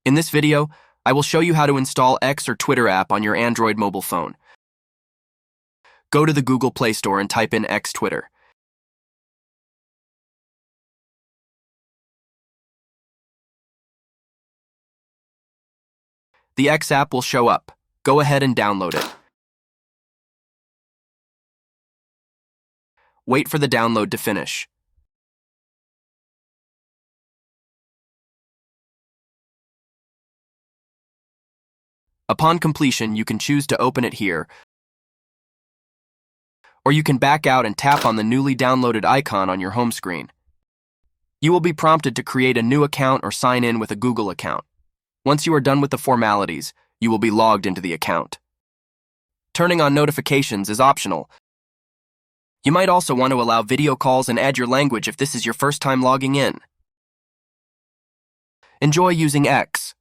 In this video, I will show you how to install X or Twitter app on your Android mobile phone. Go to the Google Play Store and type in X Twitter. The X app will show up. Go ahead and download it. Wait for the download to finish. Upon completion, you can choose to open it here, or you can back out and tap on the newly downloaded icon on your home screen. You will be prompted to create a new account or sign in with a Google account. Once you are done with the formalities, you will be logged into the account. Turning on notifications is optional. You might also want to allow video calls and add your language if this is your first time logging in. Enjoy using X.